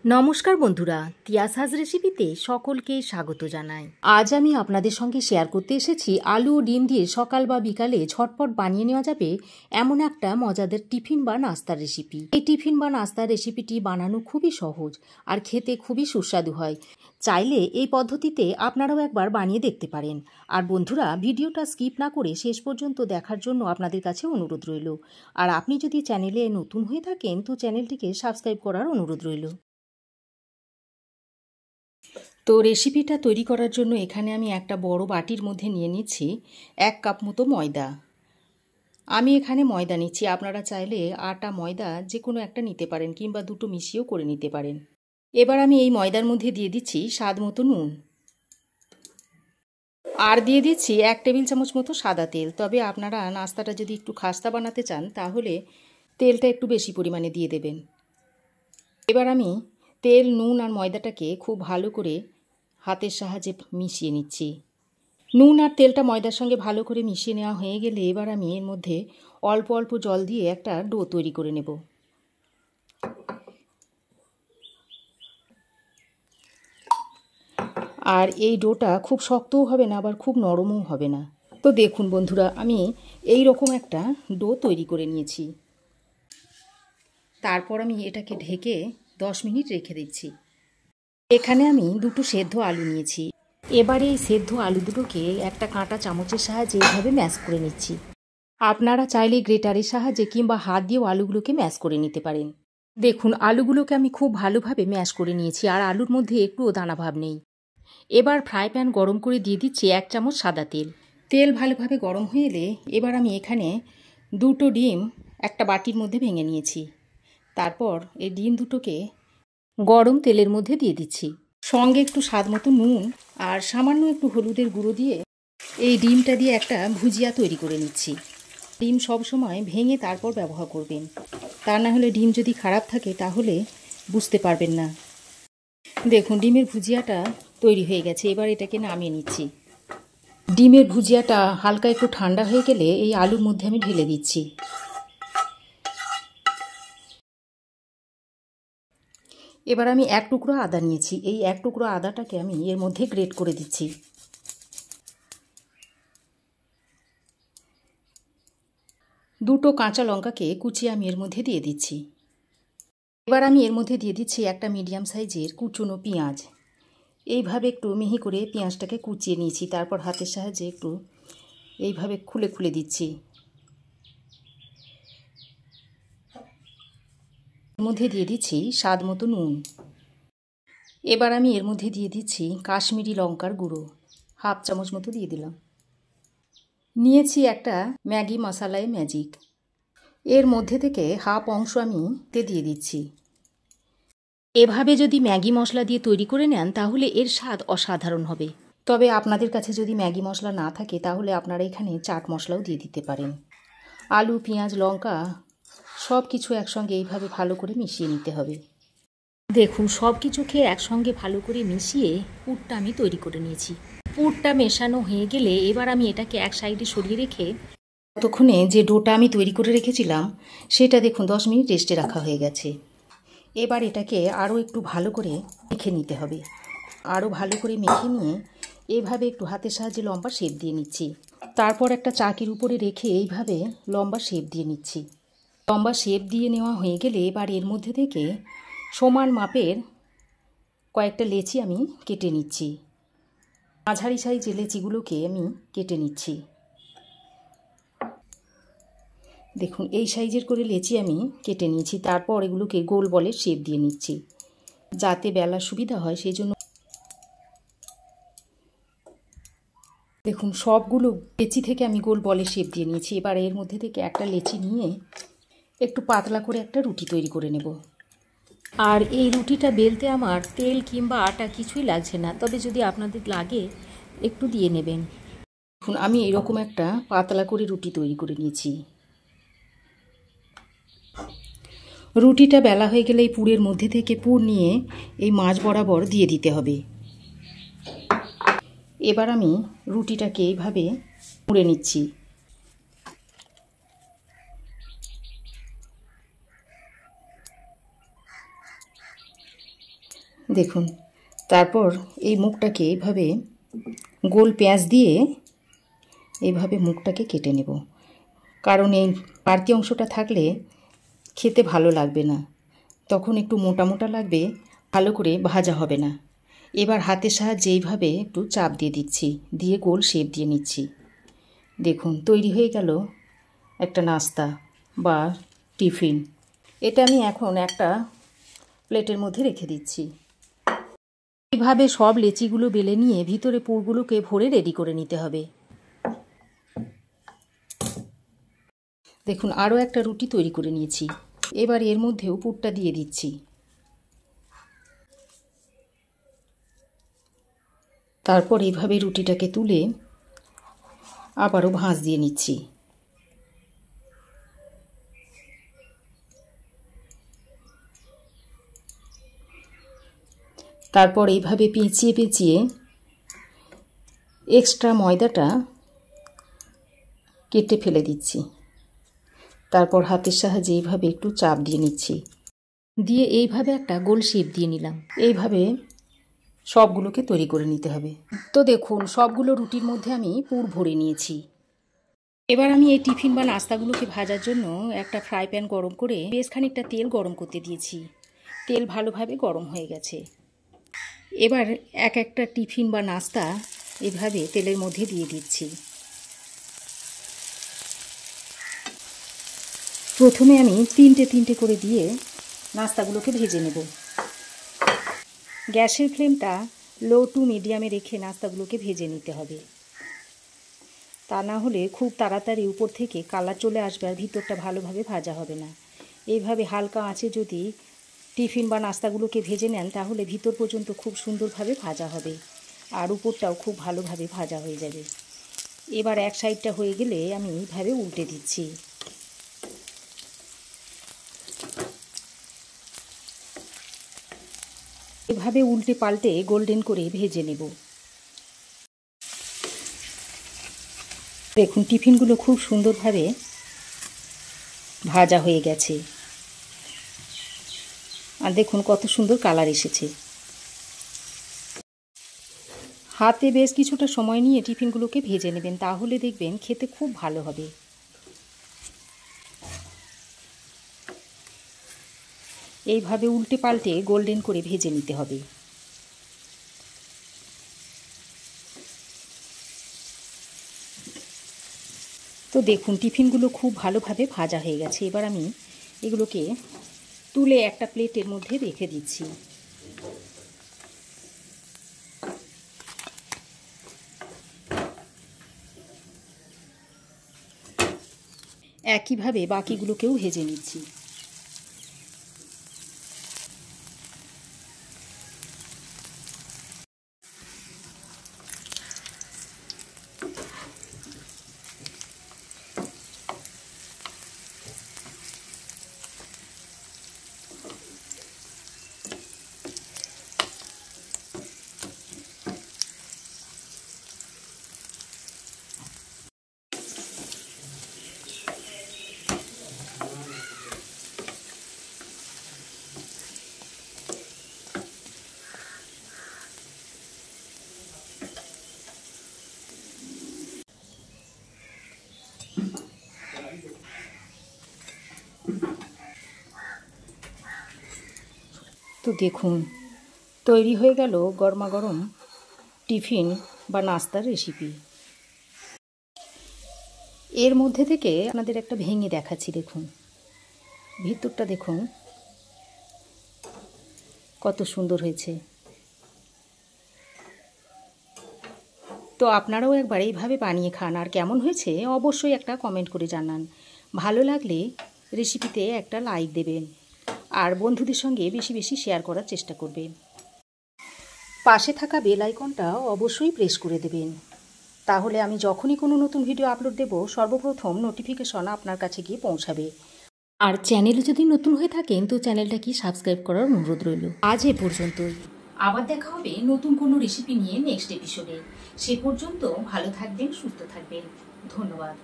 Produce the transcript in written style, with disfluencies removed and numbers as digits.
নমস্কার বন্ধুরা, তিয়াসাজ রেসিপিতে সকলকে স্বাগত জানাই। আজ আমি আপনাদের সঙ্গে শেয়ার করতে এসেছি আলু ও ডিম দিয়ে সকাল বা বিকালে ঝটপট বানিয়ে নেওয়া যাবে এমন একটা মজাদার টিফিন বা নাস্তার রেসিপি। এই টিফিন বা নাস্তার রেসিপিটি বানানো খুবই সহজ আর খেতে খুবই সুস্বাদু হয়। চাইলে এই পদ্ধতিতে আপনারাও একবার বানিয়ে দেখতে পারেন। আর বন্ধুরা, ভিডিওটা স্কিপ না করে শেষ পর্যন্ত দেখার জন্য আপনাদের কাছে অনুরোধ রইল। আর আপনি যদি চ্যানেলে নতুন হয়ে থাকেন তো চ্যানেলটিকে সাবস্ক্রাইব করার অনুরোধ রইল। তো রেসিপিটা তৈরি করার জন্য এখানে আমি একটা বড় বাটির মধ্যে নিয়ে নিচ্ছি 1 কাপ মতো ময়দা। আমি এখানে ময়দা নিচ্ছি, আপনারা চাইলে আটা ময়দা যে কোনো একটা নিতে পারেন কিংবা দুটো মিশিয়েও করে নিতে পারেন। এবার আমি এই ময়দার মধ্যে দিয়ে দিচ্ছি স্বাদ মতো নুন আর দিয়ে দিচ্ছি 1 টেবিল চামচ মতো সাদা তেল। তবে আপনারা নাস্তাটা যদি একটু খাস্তা বানাতে চান তাহলে তেলটা একটু বেশি পরিমাণে দিয়ে দেবেন। এবার আমি তেল, নুন আর ময়দাটাকে খুব ভালো করে হাতের সাহায্যে মিশিয়ে নিচ্ছি। নুন আর তেলটা ময়দার সঙ্গে ভালো করে মিশিয়ে নেওয়া হয়ে গেলে এবার আমি এর মধ্যে অল্প অল্প জল দিয়ে একটা ডো তৈরি করে নেব। আর এই ডোটা খুব শক্তও হবে না আবার খুব নরমও হবে না। তো দেখুন বন্ধুরা, আমি এই রকম একটা ডো তৈরি করে নিয়েছি। তারপর আমি এটাকে ঢেকে 10 মিনিট রেখে দিচ্ছি। এখানে আমি দুটো সেদ্ধ আলু নিয়েছি। এবারে এই সেদ্ধ আলু দুটোকে একটা কাঁটা চামচের সাহায্যে এইভাবে ম্যাশ করে নিচ্ছি। আপনারা চাইলে গ্রেটারের সাহায্যে কিংবা হাত দিয়েও আলুগুলোকে ম্যাশ করে নিতে পারেন। দেখুন, আলুগুলোকে আমি খুব ভালোভাবে ম্যাশ করে নিয়েছি আর আলুর মধ্যে একটুও দানাভাব নেই। এবার ফ্রাই প্যান গরম করে দিয়ে দিচ্ছি 1 চামচ সাদা তেল। তেল ভালোভাবে গরম হয়ে এলে এবার আমি এখানে দুটো ডিম একটা বাটির মধ্যে ভেঙে নিয়েছি। তারপর এই ডিম দুটোকে গরম তেলের মধ্যে দিয়ে দিচ্ছি। সঙ্গে একটু স্বাদ মতো নুন আর সামান্য একটু হলুদের গুঁড়ো দিয়ে এই ডিমটা দিয়ে একটা ভুজিয়া তৈরি করে নিচ্ছি। ডিম সবসময় ভেঙে তারপর ব্যবহার করবেন, তা না হলে ডিম যদি খারাপ থাকে তাহলে বুঝতে পারবেন না। দেখুন, ডিমের ভুজিয়াটা তৈরি হয়ে গেছে। এবার এটাকে নামিয়ে নিচ্ছি। ডিমের ভুজিয়াটা হালকা একটু ঠান্ডা হয়ে গেলে এই আলুর মধ্যে আমি ঢেলে দিচ্ছি। এবার আমি 1 টুকরো আদা নিয়েছি। এই 1 টুকরো আদাটাকে আমি এর মধ্যে গ্রেট করে দিচ্ছি। দুটো কাঁচা লঙ্কাকে কুচিয়ে আমি এর মধ্যে দিয়ে দিচ্ছি। এবার আমি এর মধ্যে দিয়ে দিচ্ছি একটা মিডিয়াম সাইজের কুচনো পেঁয়াজ। এইভাবে একটু মিহি করে পেঁয়াজটাকে কুচিয়ে নিয়েছি। তারপর হাতের সাহায্যে একটু এইভাবে খুলে খুলে দিচ্ছি। এর মধ্যে দিয়ে দিচ্ছি স্বাদ মতো নুন। এবার আমি এর মধ্যে দিয়ে দিচ্ছি কাশ্মীরি লঙ্কার গুঁড়ো, 1/2 চামচ মতো দিয়ে দিলাম। নিয়েছি একটা ম্যাগি মশালাই ম্যাজিক, এর মধ্যে থেকে 1/2 অংশ আমি দিয়ে দিচ্ছি। এভাবে যদি ম্যাগি মশলা দিয়ে তৈরি করে নেন তাহলে এর স্বাদ অসাধারণ হবে। তবে আপনাদের কাছে যদি ম্যাগি মশলা না থাকে তাহলে আপনারা এখানে চাট মশলাও দিয়ে দিতে পারেন। আলু, পেঁয়াজ, লঙ্কা সব কিছু একসঙ্গে এইভাবে ভালো করে মিশিয়ে নিতে হবে। দেখুন, সব কিছুকে একসঙ্গে ভালো করে মিশিয়ে পুরটা আমি তৈরি করে নিয়েছি। পুরটা মেশানো হয়ে গেলে এবার আমি এটাকে এক সাইডে সরিয়ে রেখে ততক্ষণে যে ডোটা আমি তৈরি করে রেখেছিলাম সেটা দেখুন 10 মিনিট রেস্টে রাখা হয়ে গেছে। এবার এটাকে আরও একটু ভালো করে মেখে নিতে হবে। আরও ভালো করে মেখে নিয়ে এইভাবে একটু হাতের সাহায্যে লম্বা শেপ দিয়ে নিচ্ছি। তারপর একটা চাকির উপরে রেখে এইভাবে লম্বা শেপ দিয়ে নিচ্ছি। লম্বা শেপ দিয়ে নেওয়া হয়ে গেলে এবার এর মধ্যে থেকে সমান মাপের কয়েকটা লেচি আমি কেটে নিচ্ছি। মাঝারি সাইজের লেচিগুলোকে আমি কেটে নিচ্ছি। দেখুন, এই সাইজের করে লেচি আমি কেটে নিয়েছি। তারপর এগুলোকে গোল বলের শেপ দিয়ে নিচ্ছি যাতে বেলার সুবিধা হয় সেই জন্য। দেখুন, সবগুলো লেচি থেকে আমি গোল বলের শেপ দিয়ে নিয়েছি। এবার এর মধ্যে থেকে একটা লেচি নিয়ে একটু পাতলা করে একটা রুটি তৈরি করে নেব। আর এই রুটিটা বেলতে আমার তেল কিংবা আটা কিছুই লাগছে না, তবে যদি আপনাদের লাগে একটু দিয়ে নেবেন। দেখুন, আমি এরকম একটা পাতলা করে রুটি তৈরি করে নিয়েছি। রুটিটা বেলা হয়ে গেলে এই পুরের মধ্যে থেকে পুর নিয়ে এই মাঝ বরাবর দিয়ে দিতে হবে। এবার আমি রুটিটাকে এইভাবে মুড়ে নিচ্ছি। দেখুন, তারপর এই মুখটাকে এইভাবে গোল পেঁয়াজ দিয়ে এইভাবে মুখটাকে কেটে নেব, কারণ এই বাড়তি অংশটা থাকলে খেতে ভালো লাগবে না, তখন একটু মোটা মোটা লাগবে, ভালো করে ভাজা হবে না। এবার হাতের সাহায্যে এইভাবে একটু চাপ দিয়ে দিচ্ছি, দিয়ে গোল শেপ দিয়ে নিচ্ছি। দেখুন, তৈরি হয়ে গেল একটা নাস্তা বা টিফিন। এটা আমি এখন একটা প্লেটের মধ্যে রেখে দিচ্ছি। এইভাবে সব লেচিগুলো বেলে নিয়ে ভিতরে পুরগুলোকে ভরে রেডি করে নিতে হবে। দেখুন, আরও একটা রুটি তৈরি করে নিয়েছি। এবার এর মধ্যেও পুরটা দিয়ে দিচ্ছি। তারপর এইভাবে রুটিটাকে তুলে আবারও ভাঁজ দিয়ে নিচ্ছি। তারপর এইভাবে পেঁচিয়ে পেঁচিয়ে এক্সট্রা ময়দাটা কেটে ফেলে দিচ্ছি। তারপর হাতের সাহায্যে এইভাবে একটু চাপ দিয়ে নিচ্ছি, দিয়ে এইভাবে একটা গোল শেপ দিয়ে নিলাম। এইভাবে সবগুলোকে তৈরি করে নিতে হবে। তো দেখুন, সবগুলো রুটির মধ্যে আমি পুর ভরে নিয়েছি। এবার আমি এই টিফিন বা নাস্তাগুলোকে ভাজার জন্য একটা ফ্রাই প্যান গরম করে বেশ খানিকটা তেল গরম করতে দিয়েছি। তেল ভালোভাবে গরম হয়ে গেছে। এবার এক একটা টিফিন বা নাস্তা এভাবে তেলের মধ্যে দিয়ে দিচ্ছি। প্রথমে আমি তিনটে তিনটে করে দিয়ে নাস্তাগুলোকে ভেজে নেব। গ্যাসের ফ্লেমটা লো টু মিডিয়ামে রেখে নাস্তাগুলোকে ভেজে নিতে হবে, তা না হলে খুব তাড়াতাড়ি উপর থেকে কালার চলে আসবে আর ভিতরটা ভালোভাবে ভাজা হবে না। এইভাবে হালকা আঁচে যদি টিফিন বা নাস্তাগুলোকে ভেজে নেন তাহলে ভিতর পর্যন্ত খুব সুন্দরভাবে ভাজা হবে আর উপরটাও খুব ভালোভাবে ভাজা হয়ে যাবে। এবার এক সাইডটা হয়ে গেলে আমি এইভাবে উল্টে দিচ্ছি। এভাবে উল্টে পাল্টে গোল্ডেন করে ভেজে নেব। দেখুন, টিফিনগুলো খুব সুন্দরভাবে ভাজা হয়ে গেছে আর দেখুন কত সুন্দর কালার এসেছে। হাতে বেশ কিছুটা সময় নিয়ে টিফিনগুলোকে ভেজে নেবেন, তাহলে দেখবেন খেতে খুব ভালো হবে। এইভাবে উল্টে পাল্টে গোল্ডেন করে ভেজে নিতে হবে। তো দেখুন, টিফিনগুলো খুব ভালোভাবে ভাজা হয়ে গেছে। এবার আমি এগুলোকে তুলে একটা প্লেটের মধ্যে রেখে দিচ্ছি। একইভাবে বাকিগুলোকেও ভেজে নিচ্ছি। তো দেখুন, তৈরি হয়ে গেল গরমা গরম টিফিন বা নাস্তার রেসিপি। এর মধ্যে থেকে আপনাদের একটা ভেঙে দেখাচ্ছি। দেখুন, ভিতরটা দেখুন কত সুন্দর হয়েছে। তো আপনারাও একবার এইভাবে বানিয়ে খান, আর কেমন হয়েছে অবশ্যই একটা কমেন্ট করে জানান। ভালো লাগলে রেসিপিতে একটা লাইক দেবেন আর বন্ধুদের সঙ্গে বেশি বেশি শেয়ার করার চেষ্টা করবেন। পাশে থাকা বেল আইকনটা অবশ্যই প্রেস করে দেবেন, তাহলে আমি যখনই কোনো নতুন ভিডিও আপলোড দেব সর্বপ্রথম নোটিফিকেশন আপনার কাছে গিয়ে পৌঁছাবে। আর চ্যানেলে যদি নতুন হয়ে থাকেন তো চ্যানেলটাকে সাবস্ক্রাইব করার অনুরোধ রইল। আজ এ পর্যন্তই, আবার দেখা হবে নতুন কোনো রেসিপি নিয়ে নেক্সট এপিসোডে। সে পর্যন্ত ভালো থাকবেন, সুস্থ থাকবেন। ধন্যবাদ।